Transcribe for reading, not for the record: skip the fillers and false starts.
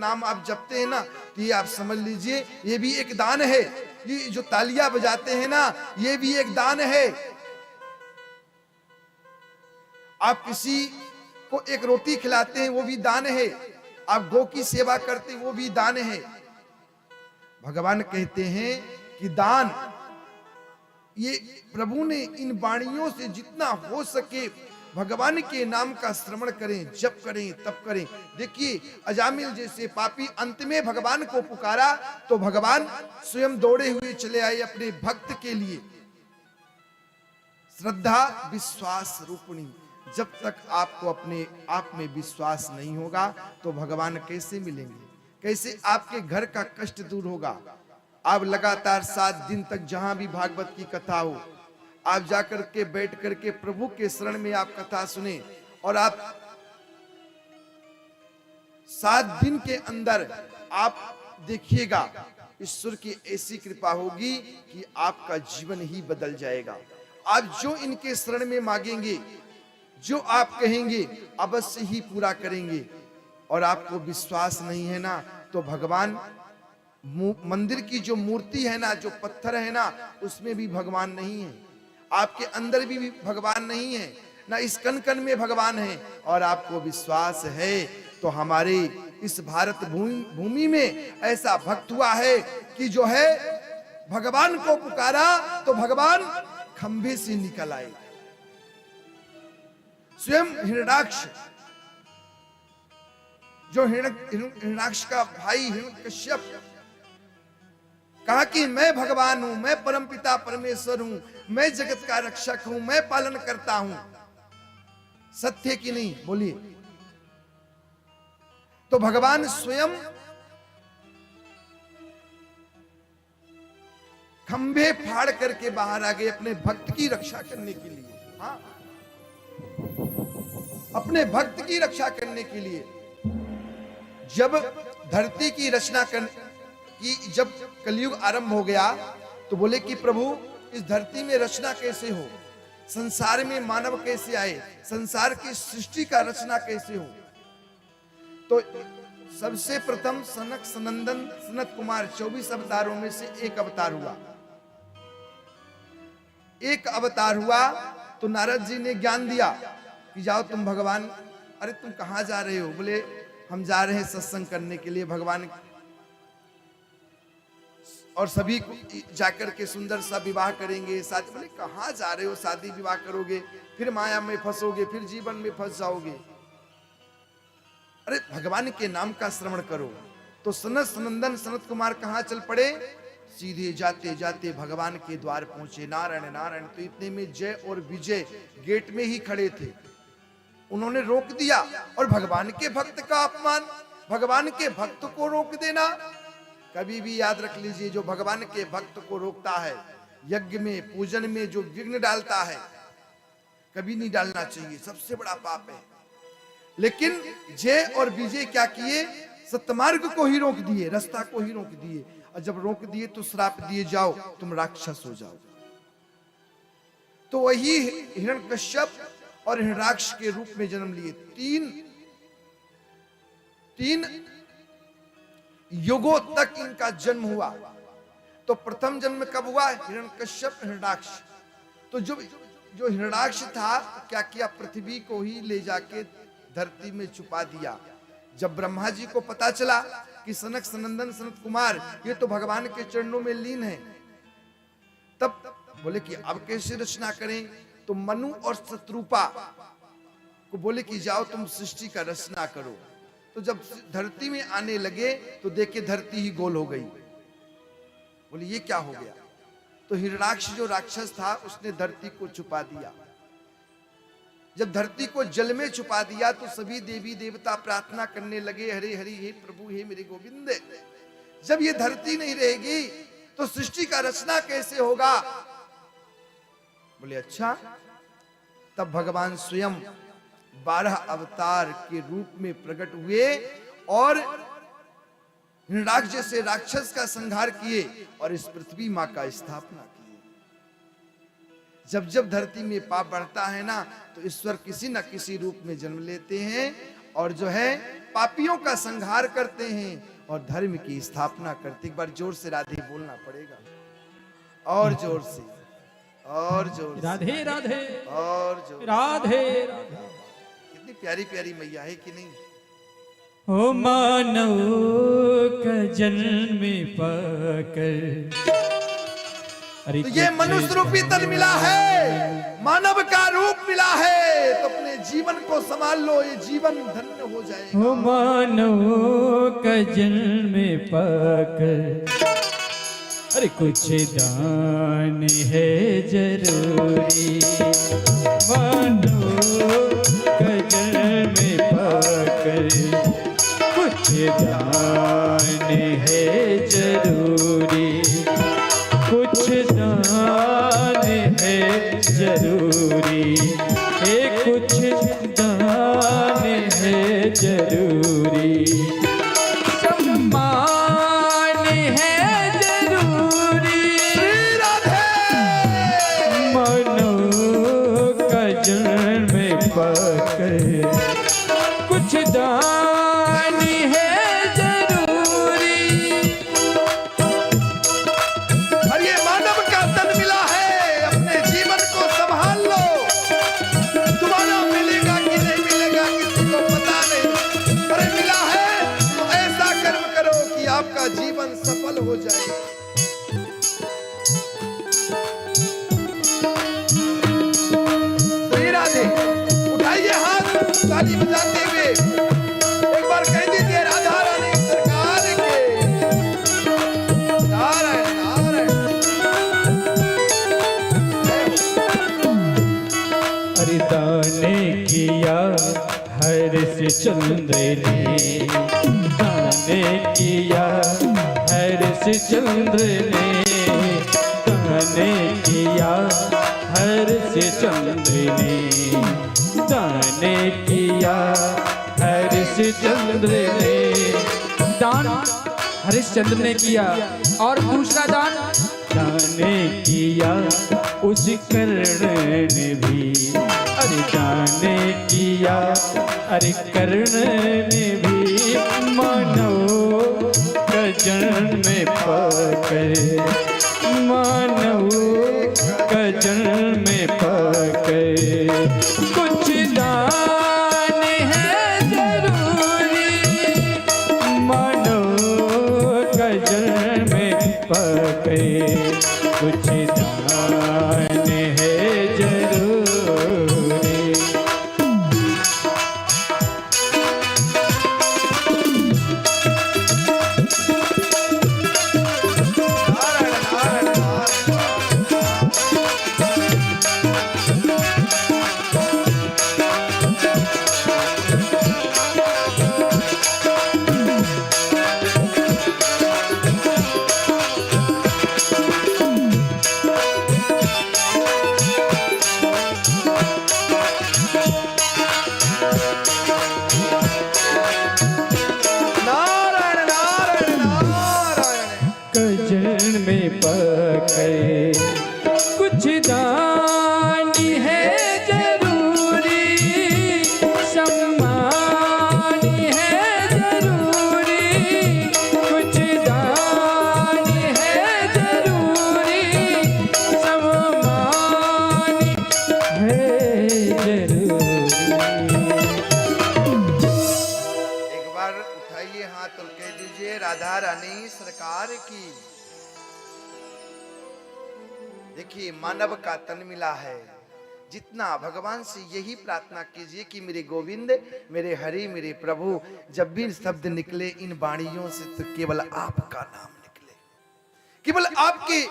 नाम आप जपते हैं ना, तो ये आप समझ लीजिए ये भी एक दान है। ये जो तालियां बजाते हैं ना, ये भी एक दान है। आप किसी को एक रोटी खिलाते हैं, वो भी दान है। आप गौ की सेवा करते हैं, वो भी दान है। भगवान कहते हैं कि दान, ये प्रभु ने इन वाणियों से जितना हो सके भगवान के नाम का श्रवण करें, जप करें, तप करें। देखिए अजामिल जैसे पापी अंत में भगवान को पुकारा तो भगवान स्वयं दौड़े हुए चले आए अपने भक्त के लिए। श्रद्धा विश्वास रूपिणी, जब तक आपको अपने आप में विश्वास नहीं होगा तो भगवान कैसे मिलेंगे, कैसे आपके घर का कष्ट दूर होगा। आप लगातार 7 दिन तक जहां भी भागवत की कथा हो, आप जाकर के बैठ करके प्रभु के शरण में आप कथा सुने, और आप 7 दिन के अंदर आप देखिएगा ईश्वर की ऐसी कृपा होगी कि आपका जीवन ही बदल जाएगा। आप जो इनके शरण में मांगेंगे, जो आप कहेंगे, अवश्य ही पूरा करेंगे। और आपको विश्वास नहीं है ना, तो भगवान मंदिर की जो मूर्ति है ना, जो पत्थर है ना, उसमें भी भगवान नहीं है। आपके अंदर भी भगवान नहीं है ना, इस कण कण में भगवान है। और आपको विश्वास है तो हमारे इस भारत भूमि में ऐसा भक्त हुआ है कि जो है भगवान को पुकारा तो भगवान खंभे से निकल आए। स्वयं हिरण्याक्ष, जो हिरण्याक्ष का भाई हिरण्यकश्यप, कहा कि मैं भगवान हूं, मैं परमपिता परमेश्वर हूं, मैं जगत का रक्षक हूं, मैं पालन करता हूं। सत्य कि नहीं, बोलिए। तो भगवान स्वयं खंभे फाड़ करके बाहर आ गए अपने भक्त की रक्षा करने के लिए। हाँ, अपने भक्त की रक्षा करने के लिए। जब धरती की रचना की जब कलयुग आरंभ हो गया तो बोले कि प्रभु इस धरती में रचना कैसे हो, संसार में मानव कैसे आए, संसार की सृष्टि का रचना कैसे हो। तो सबसे प्रथम सनक सनंदन सनत कुमार 24 अवतारों में से एक अवतार हुआ। एक अवतार हुआ तो नारद जी ने ज्ञान दिया कि जाओ तुम भगवान। अरे तुम कहां जा रहे हो? बोले हम जा रहे हैं सत्संग करने के लिए भगवान, और सभी को जाकर के सुंदर सा विवाह करेंगे शादी। बोले कहां जा रहे हो? शादी विवाह करोगे फिर माया में फंसोगे, फिर जीवन में फंस जाओगे। अरे भगवान के नाम का श्रवण करो। तो सनत सनंदन सनत कुमार कहां चल पड़े? सीधे जाते जाते भगवान के द्वार पहुंचे। नारायण नारायण। तो इतने में जय और विजय गेट में ही खड़े थे। उन्होंने रोक दिया। और भगवान के भक्त का अपमान, भगवान के भक्त को रोक देना, कभी भी याद रख लीजिए, जो भगवान के भक्त को रोकता है, यज्ञ में पूजन में जो विघ्न डालता है, कभी नहीं डालना चाहिए, सबसे बड़ा पाप है। लेकिन जय और विजय क्या किए? सत्यमार्ग को ही रोक दिए, रास्ता को ही रोक दिए। और जब रोक दिए तो श्राप दिए, जाओ तुम राक्षस हो जाओ। तो वही हिरण्यकश्यप और हिरण्याक्ष के रूप में जन्म लिए। तीन युगों तक इनका जन्म हुआ। तो प्रथम जन्म कब हुआ? हिरण्यकश्यप हिरण्याक्ष। तो जो हिरण्याक्ष था क्या किया? पृथ्वी को ही ले जाके धरती में छुपा दिया। जब ब्रह्मा जी को पता चला कि सनक सनंदन सनत कुमार ये तो भगवान के चरणों में लीन है, तब बोले कि अब कैसे रचना करें? तो मनु और शत्रुपा को बोले कि जाओ तुम सृष्टि का रचना करो। तो जब धरती में आने लगे तो देखे धरती ही गोल हो गई। बोले ये क्या हो गया? तो हिरण्याक्ष जो राक्षस था उसने धरती को छुपा दिया। जब धरती को जल में छुपा दिया तो सभी देवी देवता प्रार्थना करने लगे, हरे हरि हे प्रभु हे मेरे गोविंद, जब ये धरती नहीं रहेगी तो सृष्टि का रचना कैसे होगा? बोले अच्छा। तब भगवान स्वयं 12 अवतार के रूप में प्रकट हुए और हिरण्याक्ष जैसे राक्षस का संहार किए और इस पृथ्वी मां का स्थापना की। जब जब धरती में पाप बढ़ता है ना तो ईश्वर किसी न किसी रूप में जन्म लेते हैं और जो है पापियों का संहार करते हैं और धर्म की स्थापना करते। एक बार जोर से राधे बोलना पड़ेगा, और जोर से, और जोर से, राधे राधे, और जोर, राधे राधे। कितनी प्यारी प्यारी मैया है कि नहीं। ओ मानव का जन्म पाकर, तो ये मनुष्य रूपी तन मिला है, मानव का रूप मिला है, तो अपने जीवन को संभाल लो, ये जीवन धन्य हो जाएगा। ओ मानव का जन्म पाकर, अरे कुछ दान है जरूरी। मानव का जन्म पाकर, कुछ दान है जरूरी, कुछ दान है जरूरी, कुछ दान है जरूरी, सम्मान है जरूरी। मानव का जन्म पाकर, कुछ दान है जरूरी। और ये मानव का तन मिला है, अपने जीवन को संभाल लो, तुम्हारा मिलेगा कि नहीं मिलेगा किसी को पता नहीं, पर मिला है तो ऐसा कर्म करो कि आपका जीवन सफल हो जाए। श्री राधे, उठाइए हाथ ताली बजाते हुए एक बार कह दीजिए राधा रानी सरकार के नारायण नारायण। अरे दाने किया हर्ष चंद्र ने, दाने किया हर्ष चंद्र ने, दाने किया हर्ष चंद्र ने, दाने किया हरिश्चंद्र ने। दान हरिश्चंद्र ने किया, और दूसरा दान दाने किया उस कर्ण ने भी। अरे दाने किया अरे कर्ण ने भी, मानव का जन्म पाकर, मानव का जन्म पाकर, कुछ दान है जरूरी। मानव का जन्म पाकर, कुछ दान है जरूरी। कुछ दान है जरूरी, सम्मान है जरूरी, कुछ दान है जरूरी, सम्मान है जरूरी। एक बार उठाइए हाथ और कह दीजिए राधा रानी सरकार की। देखिए मानव का तन मिला है, जितना भगवान से यही प्रार्थना कीजिए कि मेरे गोविंद, मेरे हरि, मेरे प्रभु, जब भी शब्द निकले इन वाणियों से तो केवल आपका नाम निकले, केवल आपके